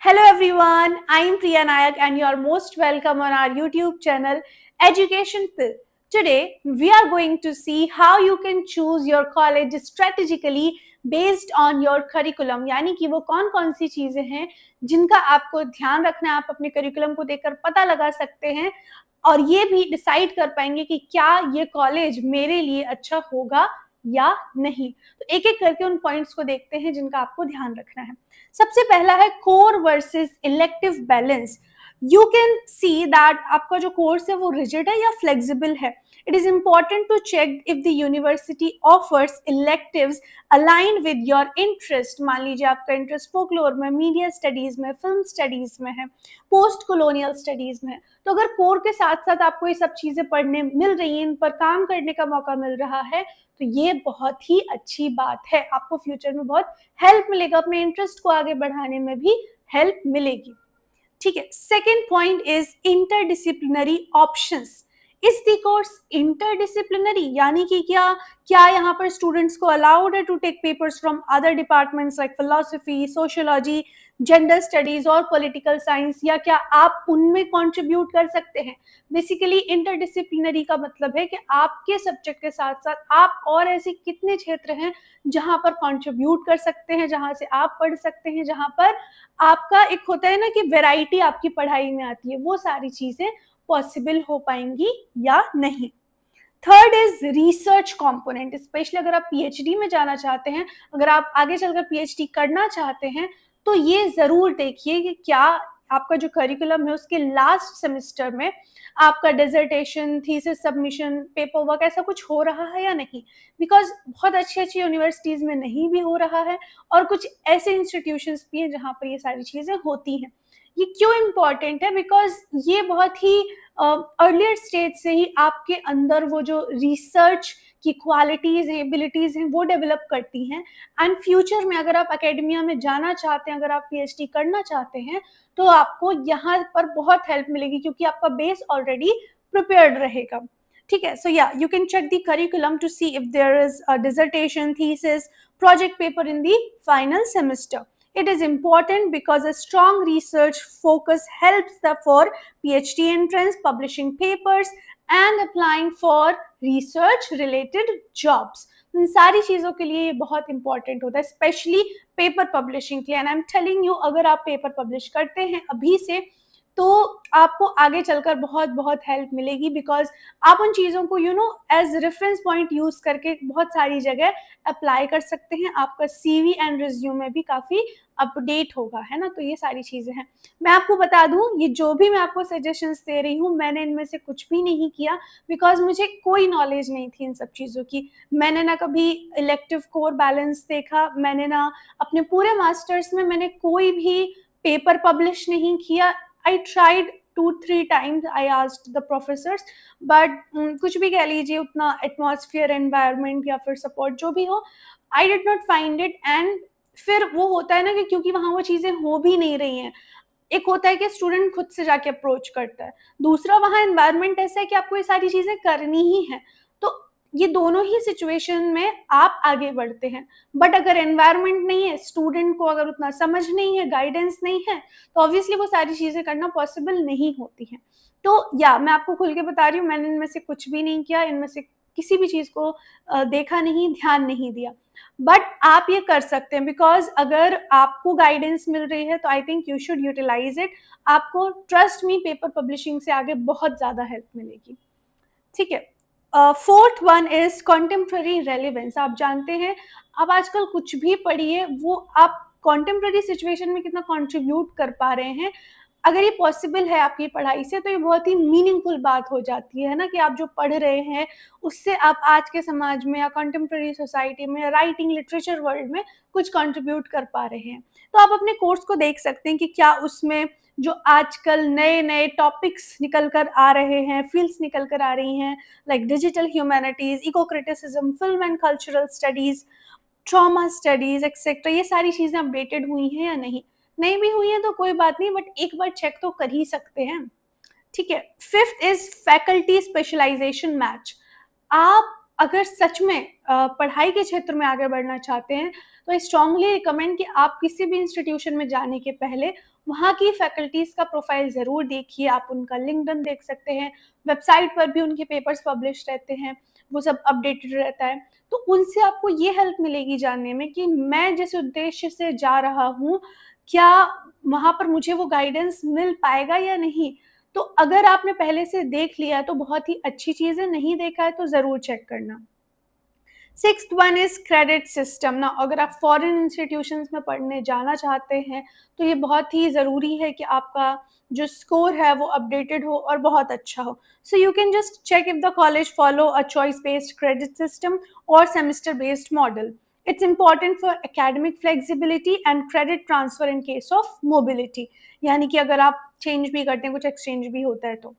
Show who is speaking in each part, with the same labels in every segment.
Speaker 1: Hello everyone, I am Priya Nayak and you are most welcome on our YouTube channel Education Pill. Today we are going to see how you can choose your college strategically based on your curriculum. यानी कि वो कौन कौन सी चीजें हैं जिनका आपको ध्यान रखना है, आप अपने करिकुलम को देखकर पता लगा सकते हैं और ये भी डिसाइड कर पाएंगे कि क्या ये कॉलेज मेरे लिए अच्छा होगा या नहीं। तो एक एक करके उन पॉइंट्स को देखते हैं जिनका आपको ध्यान रखना है। सबसे पहला है core versus elective balance. You can see that आपका जो कोर्स है वो रिजिड है या फ्लेक्सिबल है। It is important to check if the university offers electives align with your interest. मान लीजिए आपका इंटरेस्ट फोकलोर में, मीडिया स्टडीज में, फिल्म स्टडीज में है, पोस्ट कॉलोनियल स्टडीज में है, तो अगर कोर के साथ साथ आपको ये सब चीजें पढ़ने मिल रही हैं, इन पर काम करने का मौका मिल रहा है, तो ये बहुत ही अच्छी बात है। आपको फ्यूचर में बहुत हेल्प मिलेगा, अपने इंटरेस्ट को आगे बढ़ाने में भी हेल्प मिलेगी। ठीक है। Second point is interdisciplinary options. Is the course interdisciplinary, यानी कि क्या यहाँ पर स्टूडेंट्स को अलाउड है to take papers from other departments like philosophy, sociology, gender studies और पॉलिटिकल साइंस, या क्या आप उनमें कंट्रीब्यूट कर सकते हैं। बेसिकली इंटरडिसिप्लिनरी का मतलब है कि आपके सब्जेक्ट के साथ साथ आप और ऐसे कितने क्षेत्र हैं जहां पर कंट्रीब्यूट कर सकते हैं, जहां से आप पढ़ सकते हैं, जहां पर आपका एक होता है ना कि वैरायटी आपकी पढ़ाई में आती है, वो सारी चीजें पॉसिबल हो पाएंगी या नहीं। Third is research component. Specially अगर आप पीएचडी में जाना चाहते हैं, अगर आप आगे चलकर पीएचडी करना चाहते हैं, तो ये जरूर देखिए कि क्या आपका जो करिकुलम है उसके लास्ट सेमेस्टर में आपका dissertation, thesis submission, paper work ऐसा कुछ हो रहा है या नहीं। बिकॉज बहुत अच्छी अच्छी यूनिवर्सिटीज में नहीं भी हो रहा है और कुछ ऐसे इंस्टीट्यूशंस भी हैं जहाँ पर ये सारी चीजें होती हैं। ये क्यों इम्पॉर्टेंट है? बिकॉज ये बहुत ही अर्लियर स्टेज से ही आपके अंदर वो जो रिसर्च की क्वालिटीज हैं, एबिलिटीज हैं, वो डेवलप करती हैं। एंड फ्यूचर में अगर आप एकेडमिया में जाना चाहते हैं, अगर आप पीएचडी करना चाहते हैं, तो आपको यहाँ पर बहुत हेल्प मिलेगी क्योंकि आपका बेस ऑलरेडी प्रिपेयर्ड रहेगा। ठीक है। सो या you can check the curriculum to see if there is a dissertation, thesis, project paper in the final semester. It is important because a strong research focus helps for PhD entrance, publishing papers and applying for research related jobs. इन सारी चीज़ों के लिए ये बहुत important होता है, specially paper publishing के लिए। And I am telling you, अगर आप पेपर पब्लिश करते हैं अभी से, तो आपको आगे चलकर बहुत बहुत हेल्प मिलेगी। बिकॉज आप उन चीज़ों को एज रेफरेंस पॉइंट यूज करके बहुत सारी जगह अप्लाई कर सकते हैं। आपका सीवी एंड रिज्यूमे भी काफ़ी अपडेट होगा, है ना। तो ये सारी चीज़ें हैं। मैं आपको बता दूं, ये जो भी मैं आपको सजेशंस दे रही हूँ, मैंने इनमें से कुछ भी नहीं किया बिकॉज मुझे कोई नॉलेज नहीं थी इन सब चीज़ों की। मैंने ना कभी इलेक्टिव कोर बैलेंस देखा, मैंने ना अपने पूरे मास्टर्स में मैंने कोई भी पेपर पब्लिश नहीं किया। I tried 2-3 times, I asked the professors, but कुछ भी कह लीजिए, उतना एटमॉस्फेयर, एनवायरनमेंट या फिर सपोर्ट जो भी हो, I did not find it. And फिर वो होता है ना कि क्योंकि वहाँ वो चीज़ें हो भी नहीं रही हैं। एक होता है कि स्टूडेंट खुद से जाके अप्रोच करता है, दूसरा वहाँ एनवायरनमेंट ऐसा है कि आपको ये सारी चीज़ें करनी ही है। तो ये दोनों ही सिचुएशन में आप आगे बढ़ते हैं। बट अगर एनवायरनमेंट नहीं है, स्टूडेंट को अगर उतना समझ नहीं है, गाइडेंस नहीं है, तो ऑब्वियसली वो सारी चीज़ें करना पॉसिबल नहीं होती हैं। तो या मैं आपको खुल के बता रही हूँ, मैंने इनमें से कुछ भी नहीं किया, इनमें से किसी भी चीज़ को देखा नहीं, ध्यान नहीं दिया। बट आप ये कर सकते हैं बिकॉज अगर आपको गाइडेंस मिल रही है तो I think you should utilize it. आपको ट्रस्ट मी, पेपर पब्लिशिंग से आगे बहुत ज़्यादा हेल्प मिलेगी। ठीक है। Fourth one is contemporary relevance. आप जानते हैं, आप आजकल कुछ भी पढ़िए, वो आप कॉन्टेम्प्ररी सिचुएशन में कितना कॉन्ट्रीब्यूट कर पा रहे हैं। अगर ये पॉसिबल है आपकी पढ़ाई से, तो ये बहुत ही मीनिंगफुल बात हो जाती है ना, कि आप जो पढ़ रहे हैं उससे आप आज के समाज में या कॉन्टेम्प्ररी सोसाइटी में, राइटिंग, लिटरेचर वर्ल्ड में कुछ कंट्रीब्यूट कर पा रहे हैं। तो आप अपने कोर्स को देख सकते हैं कि क्या उसमें जो आजकल नए नए टॉपिक्स निकल कर आ रहे हैं, फील्ड्स निकल कर आ रही हैं, like digital humanities, eco criticism, film and cultural studies, trauma studies etcetera, ये सारी चीज़ें अपडेटेड हुई हैं या नहीं। नहीं भी हुई है तो कोई बात नहीं, बट एक बार चेक तो कर ही सकते हैं। ठीक है। Fifth is faculty specialization match. आप अगर सच में पढ़ाई के क्षेत्र में आगे बढ़ना चाहते हैं, तो आई स्ट्रांगली रिकमेंड कि आप किसी भी इंस्टीट्यूशन में जाने के पहले वहाँ की फैकल्टीज़ का प्रोफाइल ज़रूर देखिए। आप उनका लिंक्डइन देख सकते हैं, वेबसाइट पर भी उनके पेपर्स पब्लिश रहते हैं, वो सब अपडेटेड रहता है। तो उनसे आपको ये हेल्प मिलेगी जानने में कि मैं जिस उद्देश्य से जा रहा हूँ, क्या वहाँ पर मुझे वो गाइडेंस मिल पाएगा या नहीं? तो अगर आपने पहले से देख लिया है तो बहुत ही अच्छी चीज़ है, नहीं देखा है तो ज़रूर चेक करना। Sixth one is credit system ना, अगर आप फॉरेन इंस्टीट्यूशंस में पढ़ने जाना चाहते हैं, तो ये बहुत ही ज़रूरी है कि आपका जो स्कोर है वो अपडेटेड हो और बहुत अच्छा हो। So you can just check if the college follow a choice based credit system और semester based model. It's important for academic flexibility and credit transfer in case of mobility, यानी कि अगर आप चेंज भी करते हैं, कुछ एक्सचेंज भी होता है तो।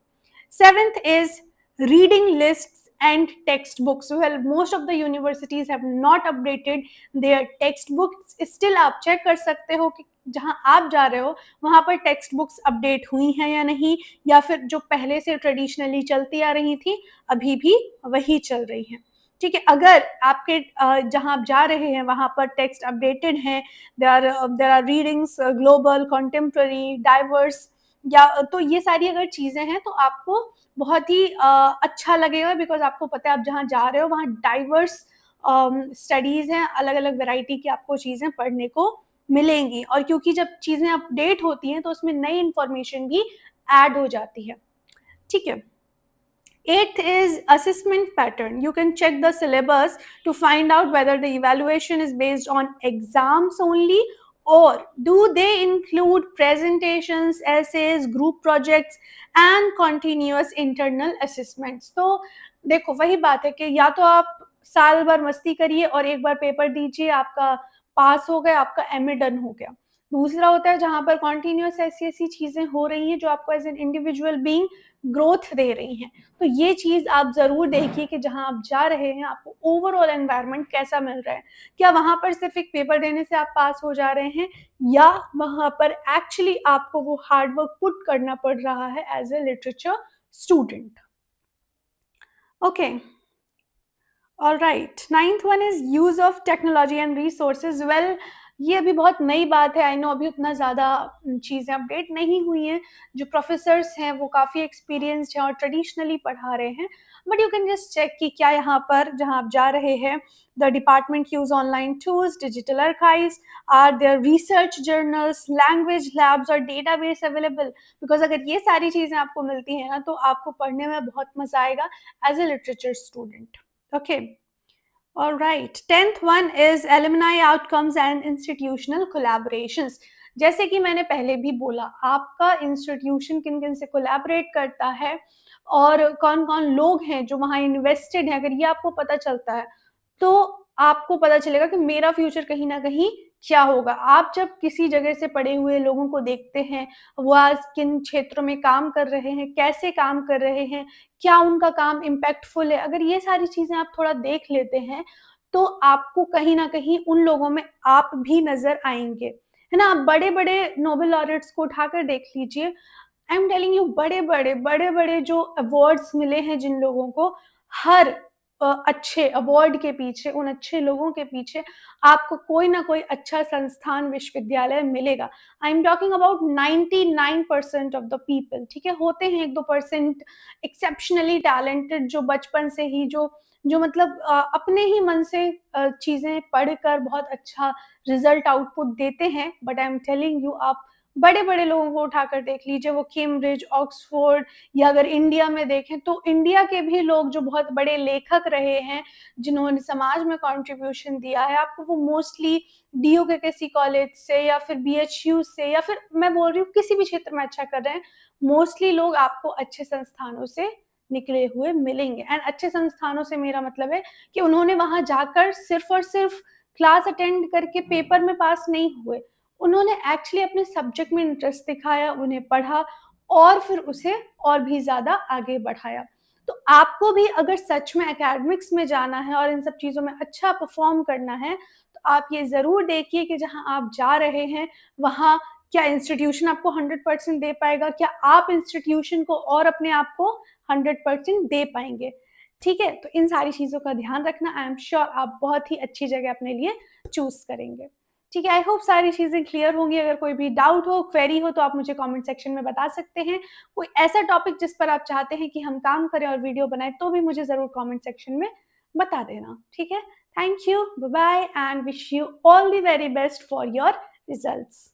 Speaker 1: Seventh is reading lists and textbooks. Well, most of the universities have not updated their textbooks. Still आप चेक कर सकते हो कि जहाँ आप जा रहे हो वहाँ पर टेक्स्ट बुक्स अपडेट हुई हैं या नहीं, या फिर जो पहले से ट्रेडिशनली चलती आ रही थी अभी भी वही चल रही हैं। ठीक है, अगर आपके जहाँ आप जा रहे हैं वहाँ पर टेक्स्ट अपडेटेड हैं, there are readings global, contemporary, diverse, या तो ये सारी अगर चीज़ें हैं तो आपको बहुत ही अच्छा लगेगा, बिकॉज़ आपको पता है आप जहाँ जा रहे हो वहाँ डाइवर्स स्टडीज़ हैं, अलग-अलग वैरायटी की आपको चीज़ें पढ़ने को मिलेंगी, और क्योंकि जब चीज़ें अपडेट होती हैं तो उसमें नई इन्फॉर्मेशन भी ऐड हो जाती है। ठीक है? Eighth is assessment pattern. You can check the syllabus to find out whether the evaluation is based on exams only, or do they include presentations, essays, group projects and continuous internal assessments. तो देखो वही बात है कि या तो आप साल भर मस्ती करिए और एक बार पेपर दीजिए, आपका पास हो गया, आपका एमए डन हो गया। दूसरा होता है जहाँ पर कॉन्टिन्यूअस ऐसी-ऐसी चीज़ें हो रही हैं जो आपको as an individual being growth दे रही हैं। तो ये चीज़ आप ज़रूर देखिए कि जहाँ आप जा रहे हैं आपको ओवरऑल एनवायरनमेंट कैसा मिल रहा है। क्या वहाँ पर सिर्फ़ एक पेपर देने से आप पास हो जा रहे हैं, या वहाँ पर एक्चुअली आपको वो हार्ड वर्क पुट करना पड़ रहा है as a literature student. Okay, alright, ninth one is use of technology and resources. Well, ये अभी बहुत नई बात है, आई नो अभी उतना ज़्यादा चीज़ें अपडेट नहीं हुई हैं। जो प्रोफ़ेसर्स हैं वो काफ़ी एक्सपीरियंस्ड हैं और ट्रेडिशनली पढ़ा रहे हैं। But you can just check कि क्या यहाँ पर जहाँ आप जा रहे हैं the department use online tools, digital archives, are there research journals, language labs और डेटाबेस अवेलेबल? बिकॉज़ अगर ये सारी चीज़ें आपको मिलती हैं ना तो आपको पढ़ने में बहुत मज़ा आएगा as a literature student. Okay. All right. 10th one is alumni outcomes and institutional collaborations. जैसे कि मैंने पहले भी बोला, आपका इंस्टीट्यूशन किन-किन से कोलैबोरेट करता है और कौन-कौन लोग हैं जो वहाँ इन्वेस्टेड हैं, अगर ये आपको पता चलता है, तो आपको पता चलेगा कि मेरा फ्यूचर कहीं न कहीं क्या होगा। आप जब किसी जगह से पढ़े हुए लोगों को देखते हैं, वो आज किन क्षेत्रों में काम कर रहे हैं, कैसे काम कर रहे हैं, क्या उनका काम इम्पैक्टफुल है, अगर ये सारी चीज़ें आप थोड़ा देख लेते हैं, तो आपको कहीं न कहीं उन लोगों में आप भी नज़र आएँगे, है ना? आप बड़े-बड़े नोबेल लॉरेट्स को उठाकर देख लीजिए। आई एम टेलिंग यू, बड़े-बड़े जो अवार्ड्स मिले हैं जिन लोगों को, हर अच्छे अवार्ड के पीछे, उन अच्छे लोगों के पीछे आपको कोई ना कोई अच्छा संस्थान, विश्वविद्यालय मिलेगा। I am talking about 99% of the people, ठीक है? होते हैं 1-2% एक्सेप्शनली टैलेंटेड जो बचपन से ही जो मतलब अपने ही मन से चीज़ें पढ़कर बहुत अच्छा रिज़ल्ट आउटपुट देते हैं। But I am telling you, आप बड़े-बड़े लोगों को उठाकर देख लीजिए, वो कैम्ब्रिज, ऑक्सफोर्ड, या अगर इंडिया में देखें तो इंडिया के भी लोग जो बहुत बड़े लेखक रहे हैं, जिन्होंने समाज में कंट्रीब्यूशन दिया है, आपको वो मोस्टली डीयू के किसी कॉलेज से या फिर बीएचयू से, या फिर मैं बोल रही हूँ किसी भी क्षेत्र में अच्छा कर रहे हैं, मोस्टली लोग आपको अच्छे संस्थानों से निकले हुए मिलेंगे। एंड अच्छे संस्थानों से मेरा मतलब है कि उन्होंने वहाँ जाकर सिर्फ़ और सिर्फ़ क्लास अटेंड करके पेपर में पास नहीं हुए। उन्होंने एक्चुअली अपने सब्जेक्ट में इंटरेस्ट दिखाया, उन्हें पढ़ा और फिर उसे और भी ज़्यादा आगे बढ़ाया। तो आपको भी अगर सच में एकेडमिक्स में जाना है और इन सब चीज़ों में अच्छा परफ़ॉर्म करना है, तो आप ये ज़रूर देखिए कि जहाँ आप जा रहे हैं, वहाँ क्या इंस्टीट्यूशन आपको 100% दे पाएगा? क्या आप इंस्टीट्यूशन को और अपने आप को 100% दे पाएँगे? ठीक है? तो इन सारी चीज़ों का ध्यान रखना, आई एम श्योर आप बहुत ही अच्छी जगह अपने लिए चूज़ करेंगे। ठीक है, आई होप सारी चीज़ें क्लियर होंगी। अगर कोई भी डाउट हो, क्वेरी हो तो आप मुझे कमेंट सेक्शन में बता सकते हैं। कोई ऐसा टॉपिक जिस पर आप चाहते हैं कि हम काम करें और वीडियो बनाएँ तो भी मुझे ज़रूर कमेंट सेक्शन में बता देना, ठीक है? Thank you, bye-bye and wish you all the very best for your results.